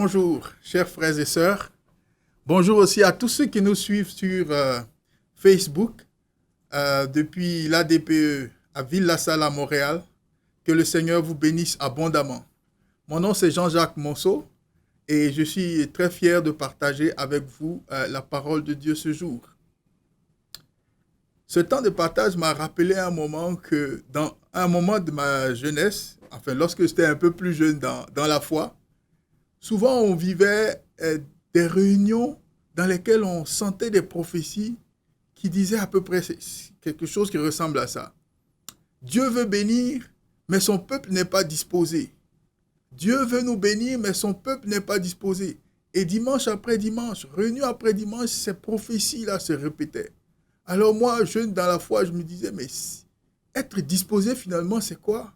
bonjour, chers frères et sœurs. Bonjour aussi à tous ceux qui nous suivent sur Facebook depuis l'ADPE à Ville-la-Salle à Montréal. Que le Seigneur vous bénisse abondamment. Mon nom c'est Jean-Jacques Monceau et je suis très fier de partager avec vous la parole de Dieu ce jour. Ce temps de partage m'a rappelé un moment que dans un moment de ma jeunesse, enfin lorsque j'étais un peu plus jeune dans la foi, souvent on vivait des réunions dans lesquelles on sentait des prophéties qui disaient à peu près quelque chose qui ressemble à ça. Dieu veut bénir, mais son peuple n'est pas disposé. Dieu veut nous bénir, mais son peuple n'est pas disposé. Et dimanche après dimanche, réunion après dimanche, ces prophéties-là se répétaient. Alors moi, jeune dans la foi, je me disais, mais être disposé finalement, c'est quoi?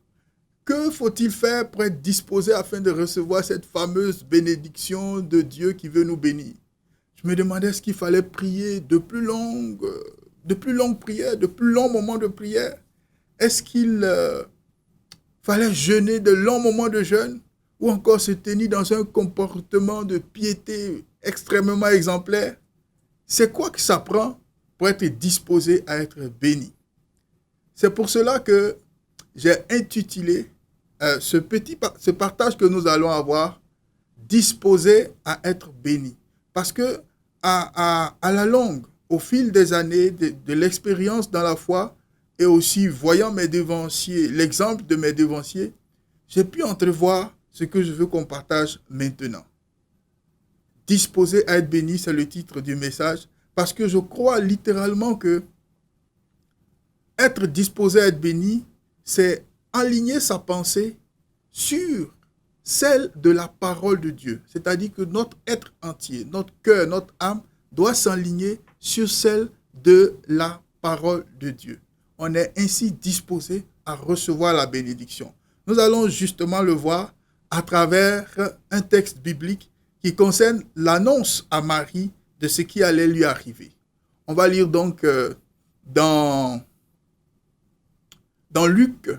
Que faut-il faire pour être disposé afin de recevoir cette fameuse bénédiction de Dieu qui veut nous bénir? Je me demandais est-ce qu'il fallait prier de plus longues prières, de plus longs moments de prière? Est-ce qu'il fallait jeûner de longs moments de jeûne? Ou encore se tenir dans un comportement de piété extrêmement exemplaire? C'est quoi que ça prend pour être disposé à être béni? C'est pour cela que j'ai intitulé ce partage que nous allons avoir, disposé à être béni. Parce que à la longue, au fil des années, de l'expérience dans la foi, et aussi voyant mes devanciers, l'exemple de mes devanciers, j'ai pu entrevoir ce que je veux qu'on partage maintenant. Disposé à être béni, c'est le titre du message, parce que je crois littéralement que être disposé à être béni, c'est aligner sa pensée sur celle de la parole de Dieu. C'est-à-dire que notre être entier, notre cœur, notre âme doit s'aligner sur celle de la parole de Dieu. On est ainsi disposé à recevoir la bénédiction. Nous allons justement le voir à travers un texte biblique qui concerne l'annonce à Marie de ce qui allait lui arriver. On va lire donc dans Luc,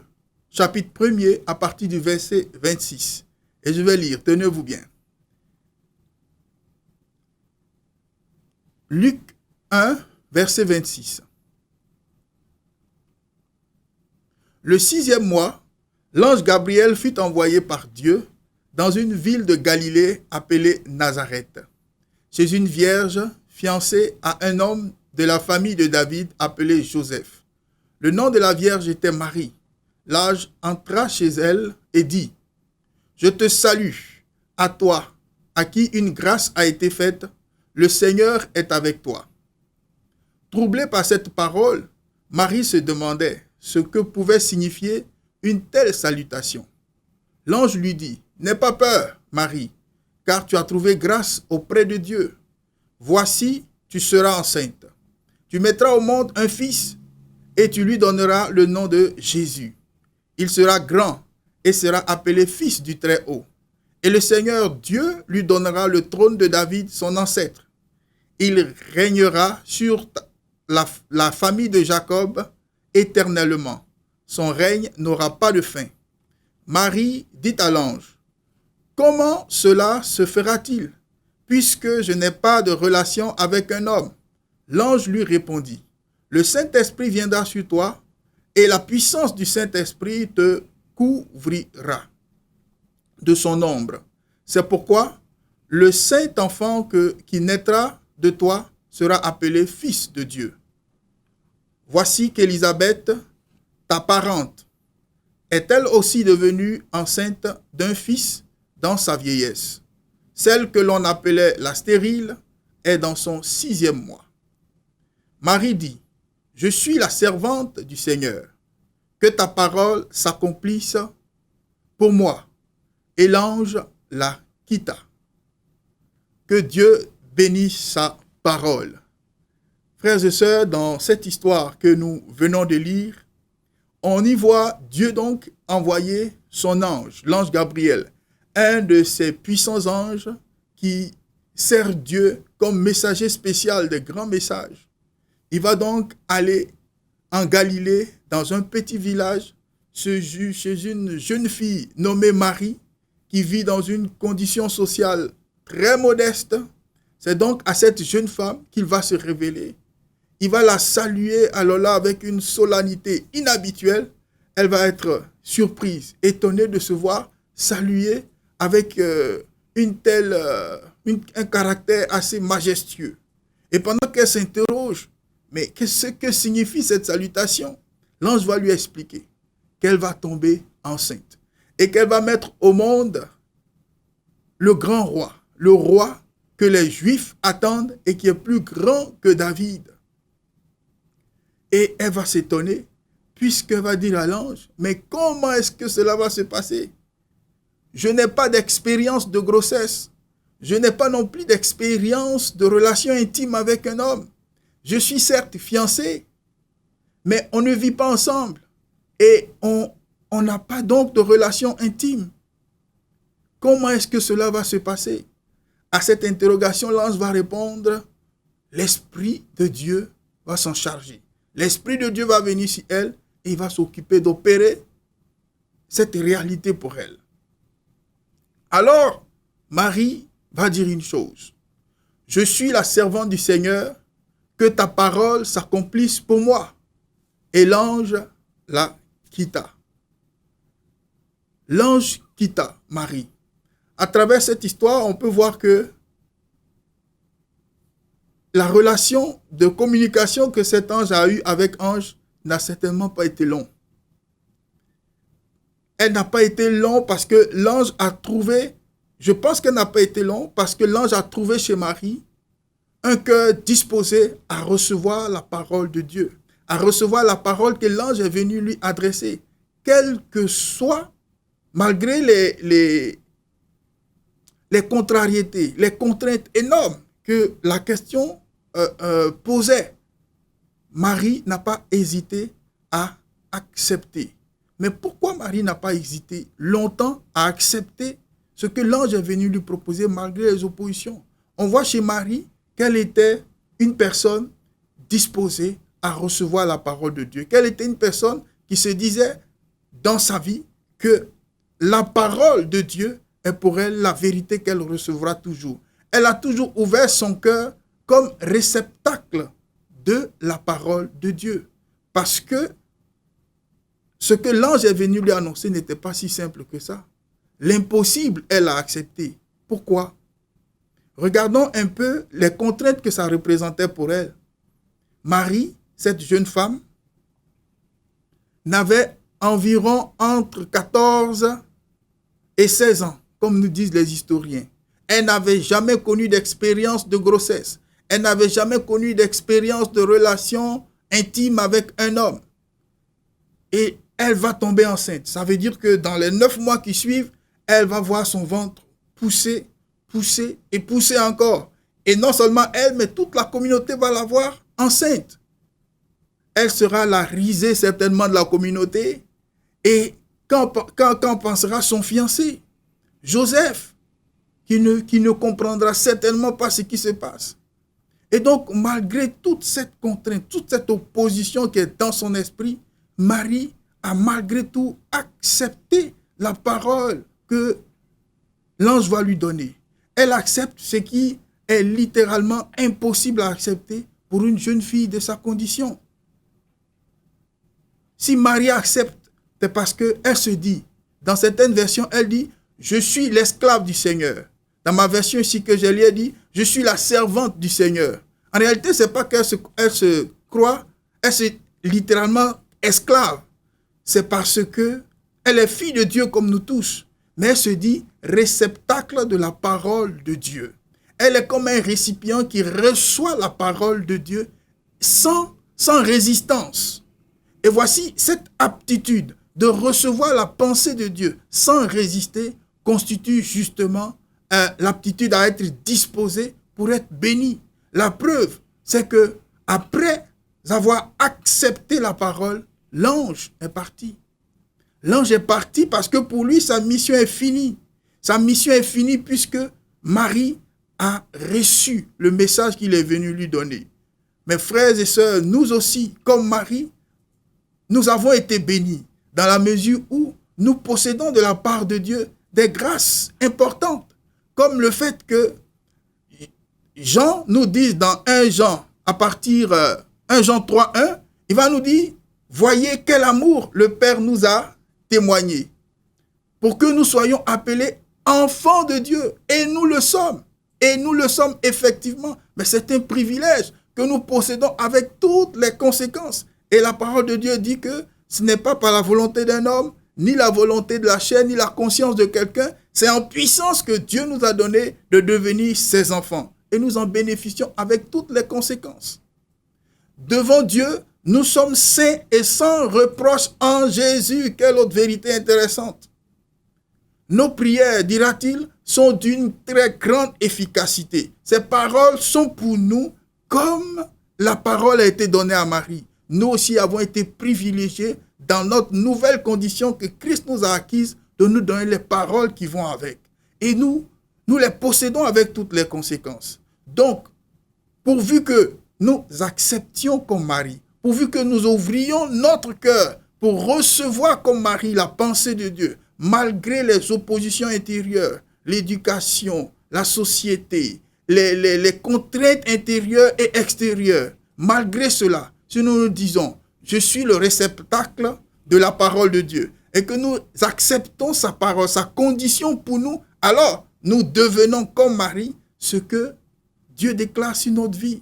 chapitre 1er, à partir du verset 26. Et je vais lire, tenez-vous bien. Luc 1, verset 26. Le 6e mois, l'ange Gabriel fut envoyé par Dieu dans une ville de Galilée appelée Nazareth, chez une vierge fiancée à un homme de la famille de David appelé Joseph. Le nom de la vierge était Marie. L'ange entra chez elle et dit, « Je te salue, à toi, à qui une grâce a été faite, le Seigneur est avec toi. » Troublée par cette parole, Marie se demandait ce que pouvait signifier une telle salutation. L'ange lui dit, « N'aie pas peur, Marie, car tu as trouvé grâce auprès de Dieu. Voici, tu seras enceinte. Tu mettras au monde un fils et tu lui donneras le nom de Jésus. Il sera grand et sera appelé fils du Très-Haut. Et le Seigneur Dieu lui donnera le trône de David, son ancêtre. Il régnera sur la famille de Jacob éternellement. Son règne n'aura pas de fin. » Marie dit à l'ange, « Comment cela se fera-t-il, puisque je n'ai pas de relation avec un homme? » L'ange lui répondit, « Le Saint-Esprit viendra sur toi, et la puissance du Saint-Esprit te couvrira de son ombre. C'est pourquoi le saint enfant qui naîtra de toi sera appelé fils de Dieu. Voici qu'Élisabeth, ta parente, est elle aussi devenue enceinte d'un fils dans sa vieillesse. Celle que l'on appelait la stérile est dans son 6e mois. Marie dit, « Je suis la servante du Seigneur. Que ta parole s'accomplisse pour moi. » Et l'ange la quitta. Que Dieu bénisse sa parole. Frères et sœurs, dans cette histoire que nous venons de lire, on y voit Dieu donc envoyer son ange, l'ange Gabriel, un de ces puissants anges qui sert Dieu comme messager spécial de grands messages. Il va donc aller en Galilée, dans un petit village, chez une jeune fille nommée Marie, qui vit dans une condition sociale très modeste. C'est donc à cette jeune femme qu'il va se révéler. Il va la saluer alors là avec une solennité inhabituelle. Elle va être surprise, étonnée de se voir saluer avec un caractère assez majestueux. Et pendant qu'elle s'interroge, mais qu'est-ce que signifie cette salutation? L'ange va lui expliquer qu'elle va tomber enceinte et qu'elle va mettre au monde le grand roi, le roi que les Juifs attendent et qui est plus grand que David. Et elle va s'étonner puisqu'elle va dire à l'ange, mais comment est-ce que cela va se passer? Je n'ai pas d'expérience de grossesse. Je n'ai pas non plus d'expérience de relation intime avec un homme. Je suis certes fiancé, mais on ne vit pas ensemble. Et on n'a pas donc de relation intime. Comment est-ce que cela va se passer? À cette interrogation, l'ange va répondre, l'Esprit de Dieu va s'en charger. L'Esprit de Dieu va venir sur elle et il va s'occuper d'opérer cette réalité pour elle. Alors, Marie va dire une chose. Je suis la servante du Seigneur, que ta parole s'accomplisse pour moi. Et l'ange la quitta. L'ange quitta Marie. À travers cette histoire, on peut voir que la relation de communication que cet ange a eue avec ange n'a certainement pas été longue. Elle n'a pas été longue parce que l'ange a trouvé, je pense qu'elle n'a pas été longue parce que l'ange a trouvé chez Marie un cœur disposé à recevoir la parole de Dieu, à recevoir la parole que l'ange est venu lui adresser. Quel que soit, malgré les contrariétés, les contraintes énormes que la question posait, Marie n'a pas hésité à accepter. Mais pourquoi Marie n'a pas hésité longtemps à accepter ce que l'ange est venu lui proposer malgré les oppositions? On voit chez Marie qu'elle était une personne disposée à recevoir la parole de Dieu, qu'elle était une personne qui se disait dans sa vie que la parole de Dieu est pour elle la vérité qu'elle recevra toujours. Elle a toujours ouvert son cœur comme réceptacle de la parole de Dieu. Parce que ce que l'ange est venu lui annoncer n'était pas si simple que ça. L'impossible, elle a accepté. Pourquoi? Regardons un peu les contraintes que ça représentait pour elle. Marie, cette jeune femme, n'avait environ entre 14 et 16 ans, comme nous disent les historiens. Elle n'avait jamais connu d'expérience de grossesse. Elle n'avait jamais connu d'expérience de relation intime avec un homme. Et elle va tomber enceinte. Ça veut dire que dans les 9 mois qui suivent, elle va voir son ventre pousser, pousser et pousser encore. Et non seulement elle, mais toute la communauté va la voir enceinte. Elle sera la risée certainement de la communauté. Et quand pensera son fiancé, Joseph, qui ne comprendra certainement pas ce qui se passe. Et donc, malgré toute cette contrainte, toute cette opposition qui est dans son esprit, Marie a malgré tout accepté la parole que l'ange va lui donner. Elle accepte ce qui est littéralement impossible à accepter pour une jeune fille de sa condition. Si Marie accepte, c'est parce qu'elle se dit, dans certaines versions, elle dit, je suis l'esclave du Seigneur. Dans ma version ici que j'ai lu, elle dit, je suis la servante du Seigneur. En réalité, ce n'est pas qu'elle se croit, elle est littéralement esclave. C'est parce qu'elle est fille de Dieu comme nous tous. Mais elle se dit réceptacle de la parole de Dieu. Elle est comme un récipient qui reçoit la parole de Dieu sans résistance. Et voici cette aptitude de recevoir la pensée de Dieu sans résister constitue justement l'aptitude à être disposé pour être béni. La preuve, c'est que après avoir accepté la parole, l'ange est parti. L'ange est parti parce que pour lui, sa mission est finie. Sa mission est finie puisque Marie a reçu le message qu'il est venu lui donner. Mes frères et sœurs, nous aussi, comme Marie, nous avons été bénis dans la mesure où nous possédons de la part de Dieu des grâces importantes. comme le fait que Jean nous dise dans 1 Jean, à partir 1 Jean 3:1, il va nous dire, voyez quel amour le Père nous a témoigné, pour que nous soyons appelés enfants de Dieu. Et nous le sommes. Et nous le sommes effectivement. Mais c'est un privilège que nous possédons avec toutes les conséquences. Et la parole de Dieu dit que ce n'est pas par la volonté d'un homme, ni la volonté de la chair, ni la conscience de quelqu'un. C'est en puissance que Dieu nous a donné de devenir ses enfants. Et nous en bénéficions avec toutes les conséquences. Devant Dieu, nous sommes saints et sans reproche en Jésus. Quelle autre vérité intéressante. Nos prières, dira-t-il, sont d'une très grande efficacité. Ces paroles sont pour nous comme la parole a été donnée à Marie. Nous aussi avons été privilégiés dans notre nouvelle condition que Christ nous a acquise de nous donner les paroles qui vont avec. Et nous les possédons avec toutes les conséquences. Donc, pourvu que nous acceptions comme Marie, pourvu que nous ouvrions notre cœur pour recevoir comme Marie la pensée de Dieu, malgré les oppositions intérieures, l'éducation, la société, les contraintes intérieures et extérieures, malgré cela, si nous nous disons, je suis le réceptacle de la parole de Dieu, et que nous acceptons sa parole, sa condition pour nous, alors nous devenons comme Marie ce que Dieu déclare sur notre vie.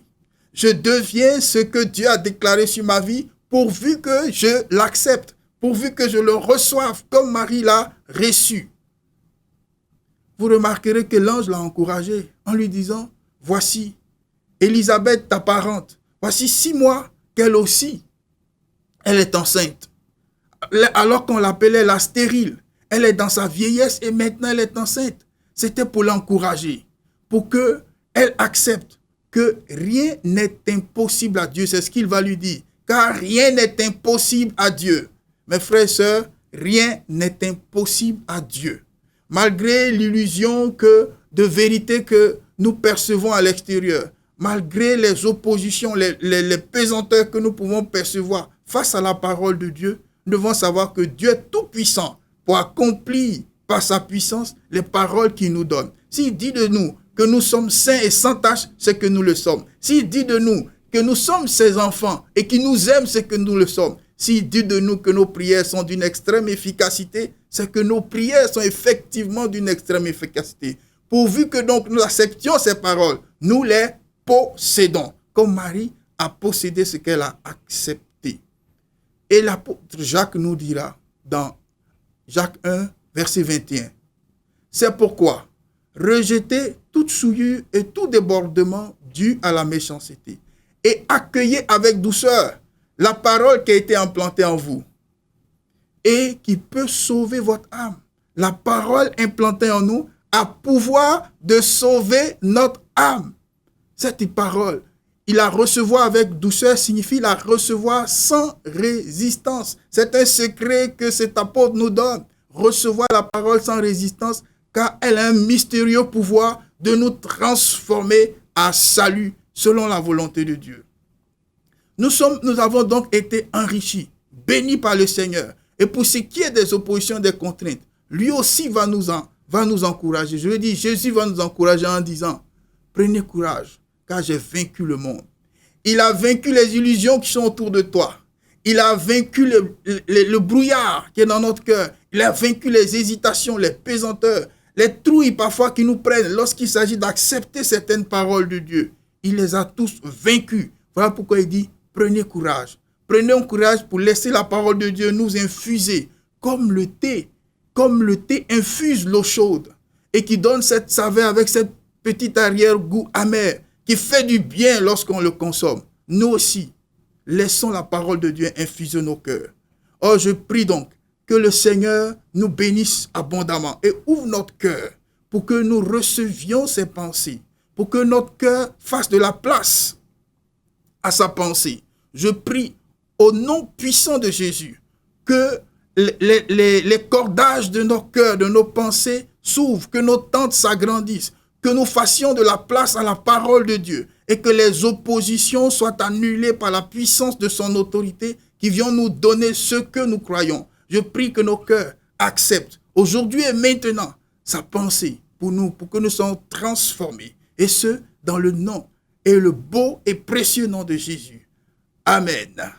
Je deviens ce que Dieu a déclaré sur ma vie pourvu que je l'accepte, pourvu que je le reçoive comme Marie l'a reçu. Vous remarquerez que l'ange l'a encouragé en lui disant, voici Élisabeth ta parente, voici 6 mois qu'elle aussi, elle est enceinte. Alors qu'on l'appelait la stérile, elle est dans sa vieillesse et maintenant elle est enceinte. C'était pour l'encourager, pour qu'elle accepte que rien n'est impossible à Dieu. C'est ce qu'il va lui dire. Car rien n'est impossible à Dieu. Mes frères et sœurs, rien n'est impossible à Dieu. Malgré l'illusion de vérité que nous percevons à l'extérieur, malgré les oppositions, les pesanteurs que nous pouvons percevoir face à la parole de Dieu, nous devons savoir que Dieu est tout puissant pour accomplir par sa puissance les paroles qu'il nous donne. S'il dit de nous que nous sommes saints et sans tache, c'est que nous le sommes. S'il dit de nous que nous sommes ses enfants et qu'il nous aime, c'est que nous le sommes. S'il dit de nous que nos prières sont d'une extrême efficacité, c'est que nos prières sont effectivement d'une extrême efficacité. Pourvu que donc nous acceptions ces paroles, nous les possédons, comme Marie a possédé ce qu'elle a accepté. Et l'apôtre Jacques nous dira dans Jacques 1, verset 21, c'est pourquoi rejetez toute souillure et tout débordement dû à la méchanceté et accueillez avec douceur la parole qui a été implantée en vous et qui peut sauver votre âme. La parole implantée en nous a pouvoir de sauver notre âme. Cette parole, il la recevoir avec douceur signifie la recevoir sans résistance. C'est un secret que cet apôtre nous donne. Recevoir la parole sans résistance, car elle a un mystérieux pouvoir de nous transformer à salut selon la volonté de Dieu. Nous avons donc été enrichis, bénis par le Seigneur. Et pour ce qui est des oppositions, des contraintes, lui aussi va nous encourager. Je veux dire, Jésus va nous encourager en disant, prenez courage, car j'ai vaincu le monde. Il a vaincu les illusions qui sont autour de toi. Il a vaincu le brouillard qui est dans notre cœur. Il a vaincu les hésitations, les pesanteurs, les trouilles parfois qui nous prennent lorsqu'il s'agit d'accepter certaines paroles de Dieu. Il les a tous vaincus. Voilà pourquoi il dit, prenez courage. Prenez un courage pour laisser la parole de Dieu nous infuser comme le thé infuse l'eau chaude et qui donne cette saveur avec cette petite arrière-goût amer qui fait du bien lorsqu'on le consomme. Nous aussi, laissons la parole de Dieu infuser nos cœurs. Oh, je prie donc que le Seigneur nous bénisse abondamment et ouvre notre cœur pour que nous recevions ses pensées, pour que notre cœur fasse de la place à sa pensée. Je prie au nom puissant de Jésus que les cordages de nos cœurs, de nos pensées s'ouvrent, que nos tentes s'agrandissent, que nous fassions de la place à la parole de Dieu et que les oppositions soient annulées par la puissance de son autorité qui vient nous donner ce que nous croyons. Je prie que nos cœurs acceptent aujourd'hui et maintenant sa pensée pour nous, pour que nous soyons transformés. Et ce, dans le nom et le beau et précieux nom de Jésus. Amen.